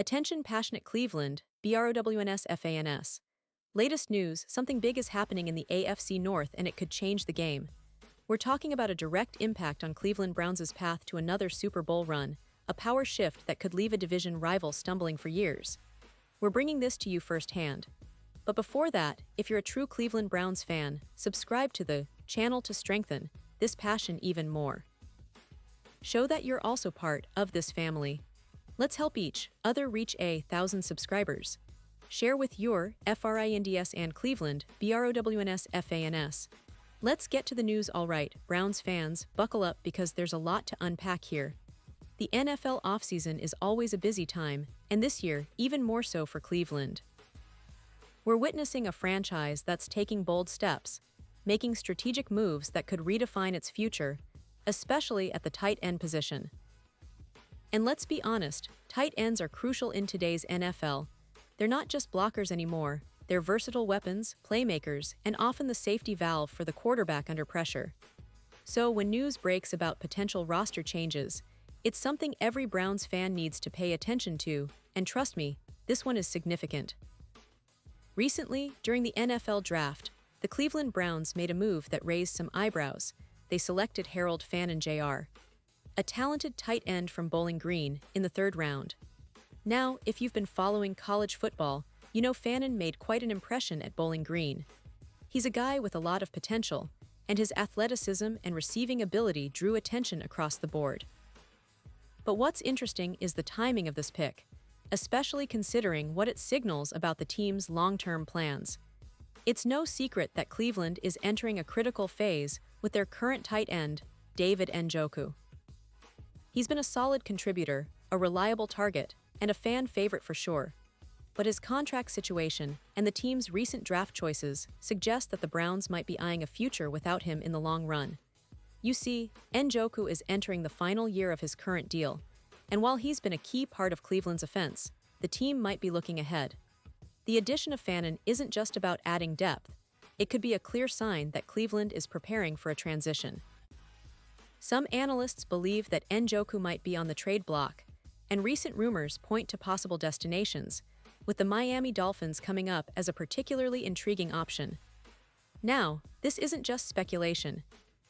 Attention passionate Cleveland, BROWNS FANS. Latest news, something big is happening in the AFC North and it could change the game. We're talking about a direct impact on Cleveland Browns' path to another Super Bowl run, a power shift that could leave a division rival stumbling for years. We're bringing this to you firsthand. But before that, if you're a true Cleveland Browns fan, subscribe to the channel to strengthen this passion even more. Show that you're also part of this family. Let's help each other reach 1,000 subscribers. Share with your FRINDS and Cleveland, BROWNS FANS. Let's get to the news. Alright, Browns fans, buckle up because there's a lot to unpack here. The NFL offseason is always a busy time, and this year, even more so for Cleveland. We're witnessing a franchise that's taking bold steps, making strategic moves that could redefine its future, especially at the tight end position. And let's be honest, tight ends are crucial in today's NFL. They're not just blockers anymore, they're versatile weapons, playmakers, and often the safety valve for the quarterback under pressure. So when news breaks about potential roster changes, it's something every Browns fan needs to pay attention to, and trust me, this one is significant. Recently, during the NFL Draft, the Cleveland Browns made a move that raised some eyebrows. They selected Harold Fannin Jr., a talented tight end from Bowling Green, in the third round. Now, if you've been following college football, you know Fannin made quite an impression at Bowling Green. He's a guy with a lot of potential, and his athleticism and receiving ability drew attention across the board. But what's interesting is the timing of this pick, especially considering what it signals about the team's long-term plans. It's no secret that Cleveland is entering a critical phase with their current tight end, David Njoku. He's been a solid contributor, a reliable target, and a fan favorite for sure. But his contract situation and the team's recent draft choices suggest that the Browns might be eyeing a future without him in the long run. You see, Njoku is entering the final year of his current deal, and while he's been a key part of Cleveland's offense, the team might be looking ahead. The addition of Fannin isn't just about adding depth, it could be a clear sign that Cleveland is preparing for a transition. Some analysts believe that Njoku might be on the trade block, and recent rumors point to possible destinations, with the Miami Dolphins coming up as a particularly intriguing option. Now, this isn't just speculation.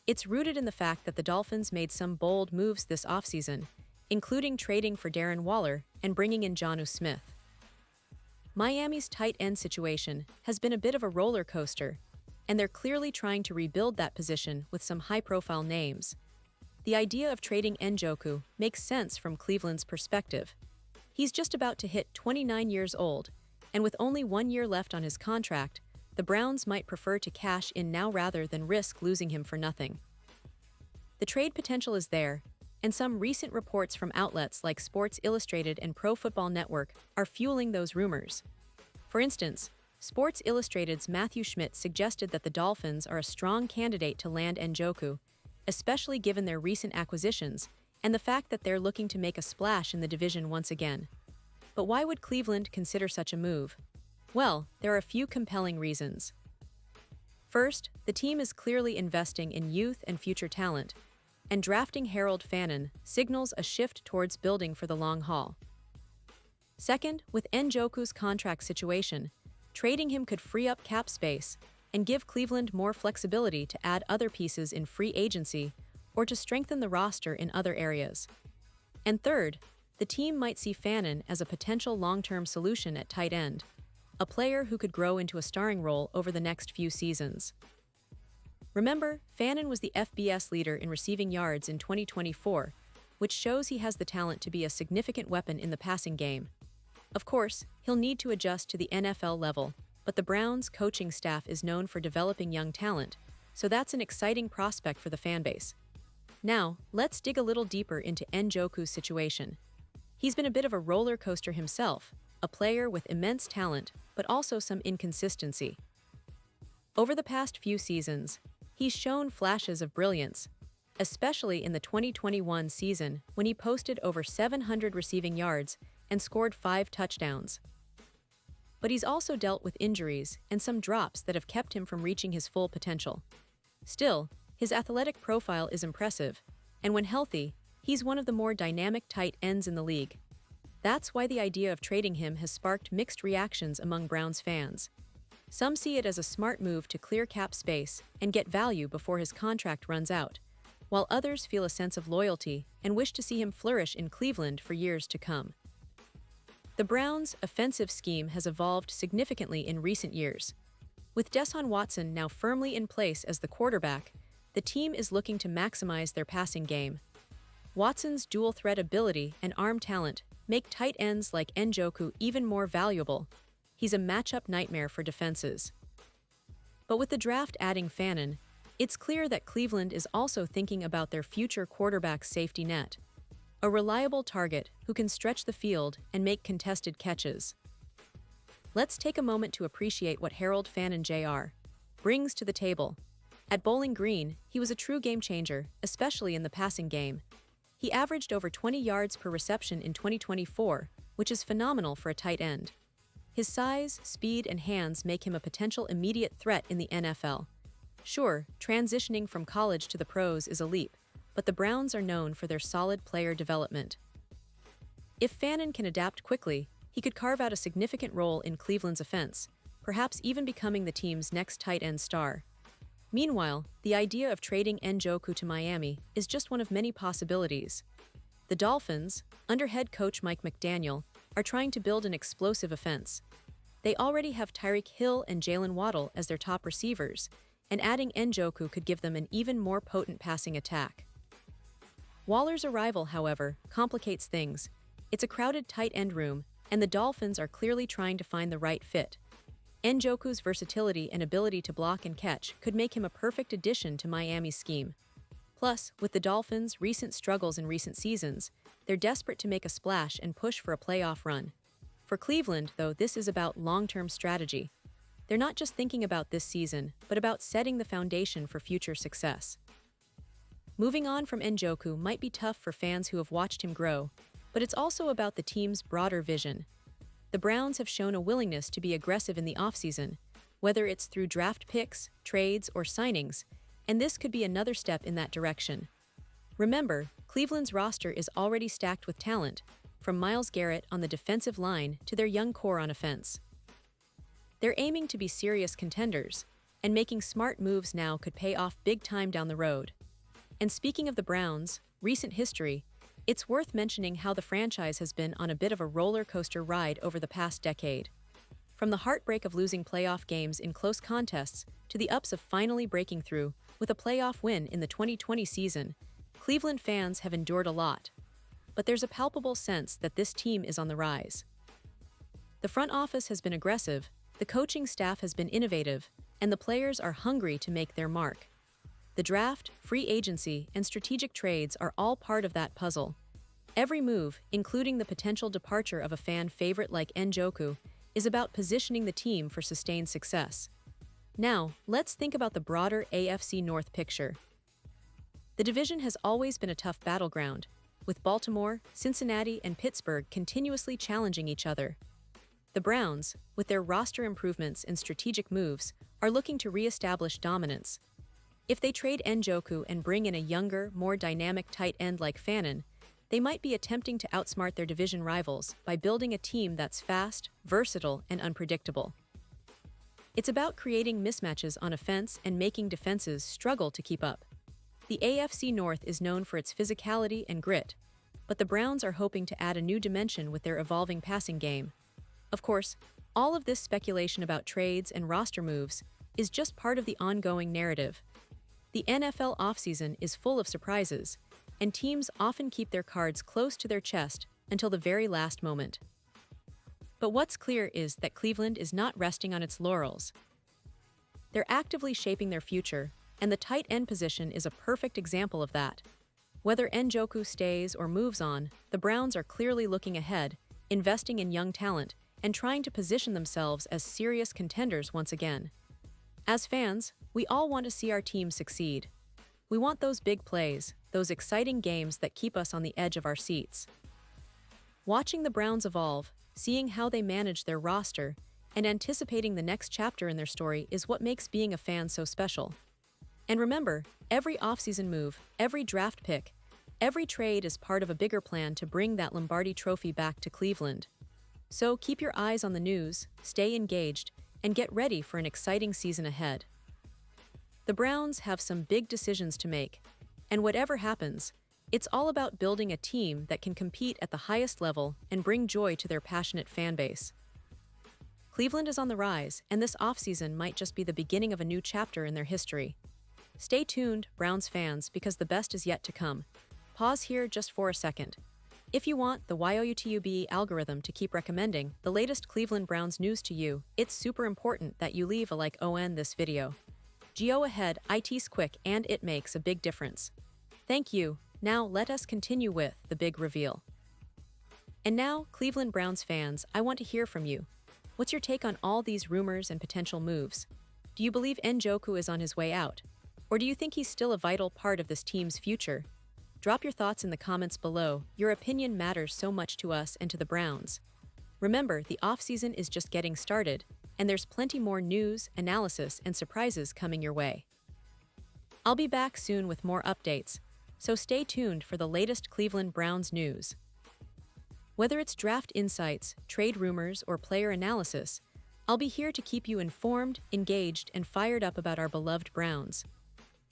It's rooted in the fact that the Dolphins made some bold moves this offseason, including trading for Darren Waller and bringing in Jonnu Smith. Miami's tight end situation has been a bit of a roller coaster, and they're clearly trying to rebuild that position with some high-profile names. The idea of trading Njoku makes sense from Cleveland's perspective. He's just about to hit 29 years old, and with only 1 year left on his contract, the Browns might prefer to cash in now rather than risk losing him for nothing. The trade potential is there, and some recent reports from outlets like Sports Illustrated and Pro Football Network are fueling those rumors. For instance, Sports Illustrated's Matthew Schmidt suggested that the Dolphins are a strong candidate to land Njoku, especially given their recent acquisitions and the fact that they're looking to make a splash in the division once again. But why would Cleveland consider such a move? Well, there are a few compelling reasons. First, the team is clearly investing in youth and future talent, and drafting Harold Fannin signals a shift towards building for the long haul. Second, with Njoku's contract situation, trading him could free up cap space and give Cleveland more flexibility to add other pieces in free agency or to strengthen the roster in other areas. And third, the team might see Fannin as a potential long-term solution at tight end, a player who could grow into a starring role over the next few seasons. Remember, Fannin was the FBS leader in receiving yards in 2024, which shows he has the talent to be a significant weapon in the passing game. Of course, he'll need to adjust to the NFL level, but the Browns' coaching staff is known for developing young talent, so that's an exciting prospect for the fanbase. Now, let's dig a little deeper into Njoku's situation. He's been a bit of a roller coaster himself, a player with immense talent, but also some inconsistency. Over the past few seasons, he's shown flashes of brilliance, especially in the 2021 season when he posted over 700 receiving yards and scored 5 touchdowns. But he's also dealt with injuries and some drops that have kept him from reaching his full potential. Still, his athletic profile is impressive, and when healthy, he's one of the more dynamic tight ends in the league. That's why the idea of trading him has sparked mixed reactions among Browns fans. Some see it as a smart move to clear cap space and get value before his contract runs out, while others feel a sense of loyalty and wish to see him flourish in Cleveland for years to come. The Browns' offensive scheme has evolved significantly in recent years. With Deshaun Watson now firmly in place as the quarterback, the team is looking to maximize their passing game. Watson's dual-threat ability and arm talent make tight ends like Njoku even more valuable. He's a matchup nightmare for defenses. But with the draft adding Fannin, it's clear that Cleveland is also thinking about their future quarterback safety net, a reliable target who can stretch the field and make contested catches. Let's take a moment to appreciate what Harold Fannin Jr. brings to the table. At Bowling Green, he was a true game changer, especially in the passing game. He averaged over 20 yards per reception in 2024, which is phenomenal for a tight end. His size, speed, and hands make him a potential immediate threat in the NFL. Sure, transitioning from college to the pros is a leap, but the Browns are known for their solid player development. If Fannin can adapt quickly, he could carve out a significant role in Cleveland's offense, perhaps even becoming the team's next tight end star. Meanwhile, the idea of trading Njoku to Miami is just one of many possibilities. The Dolphins, under head coach Mike McDaniel, are trying to build an explosive offense. They already have Tyreek Hill and Jalen Waddle as their top receivers, and adding Njoku could give them an even more potent passing attack. Waller's arrival, however, complicates things. It's a crowded tight end room, and the Dolphins are clearly trying to find the right fit. Njoku's versatility and ability to block and catch could make him a perfect addition to Miami's scheme. Plus, with the Dolphins' recent struggles in recent seasons, they're desperate to make a splash and push for a playoff run. For Cleveland, though, this is about long-term strategy. They're not just thinking about this season, but about setting the foundation for future success. Moving on from Njoku might be tough for fans who have watched him grow, but it's also about the team's broader vision. The Browns have shown a willingness to be aggressive in the offseason, whether it's through draft picks, trades, or signings, and this could be another step in that direction. Remember, Cleveland's roster is already stacked with talent, from Myles Garrett on the defensive line to their young core on offense. They're aiming to be serious contenders, and making smart moves now could pay off big time down the road. And speaking of the Browns' recent history, it's worth mentioning how the franchise has been on a bit of a roller coaster ride over the past decade. From the heartbreak of losing playoff games in close contests to the ups of finally breaking through with a playoff win in the 2020 season, Cleveland fans have endured a lot. But there's a palpable sense that this team is on the rise. The front office has been aggressive, the coaching staff has been innovative, and the players are hungry to make their mark. The draft, free agency, and strategic trades are all part of that puzzle. Every move, including the potential departure of a fan favorite like Njoku, is about positioning the team for sustained success. Now, let's think about the broader AFC North picture. The division has always been a tough battleground, with Baltimore, Cincinnati, and Pittsburgh continuously challenging each other. The Browns, with their roster improvements and strategic moves, are looking to re-establish dominance. If they trade Njoku and bring in a younger, more dynamic tight end like Fannin, they might be attempting to outsmart their division rivals by building a team that's fast, versatile, and unpredictable. It's about creating mismatches on offense and making defenses struggle to keep up. The AFC North is known for its physicality and grit, but the Browns are hoping to add a new dimension with their evolving passing game. Of course, all of this speculation about trades and roster moves is just part of the ongoing narrative. The NFL offseason is full of surprises, and teams often keep their cards close to their chest until the very last moment. But what's clear is that Cleveland is not resting on its laurels. They're actively shaping their future, and the tight end position is a perfect example of that. Whether Njoku stays or moves on, the Browns are clearly looking ahead, investing in young talent, and trying to position themselves as serious contenders once again. As fans, we all want to see our team succeed. We want those big plays, those exciting games that keep us on the edge of our seats. Watching the Browns evolve, seeing how they manage their roster, and anticipating the next chapter in their story is what makes being a fan so special. And remember, every offseason move, every draft pick, Every trade is part of a bigger plan to bring that Lombardi trophy back to Cleveland. So keep your eyes on the news, stay engaged, and get ready for an exciting season ahead. The Browns have some big decisions to make, and whatever happens, it's all about building a team that can compete at the highest level and bring joy to their passionate fan base. Cleveland is on the rise, and this offseason might just be the beginning of a new chapter in their history. Stay tuned, Browns fans, because the best is yet to come. Pause here just for a second. If you want the YOUTUB algorithm to keep recommending the latest Cleveland Browns news to you, it's super important that you leave a like on this video. Go ahead, it's quick and it makes a big difference. Thank you. Now let us continue with the big reveal. And now, Cleveland Browns fans, I want to hear from you. What's your take on all these rumors and potential moves? Do you believe Njoku is on his way out? Or do you think he's still a vital part of this team's future? Drop your thoughts in the comments below. Your opinion matters so much to us and to the Browns. Remember, the offseason is just getting started, and there's plenty more news, analysis, and surprises coming your way. I'll be back soon with more updates, so stay tuned for the latest Cleveland Browns news. Whether it's draft insights, trade rumors, or player analysis, I'll be here to keep you informed, engaged, and fired up about our beloved Browns.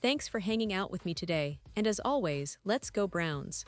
Thanks for hanging out with me today, and as always, let's go Browns!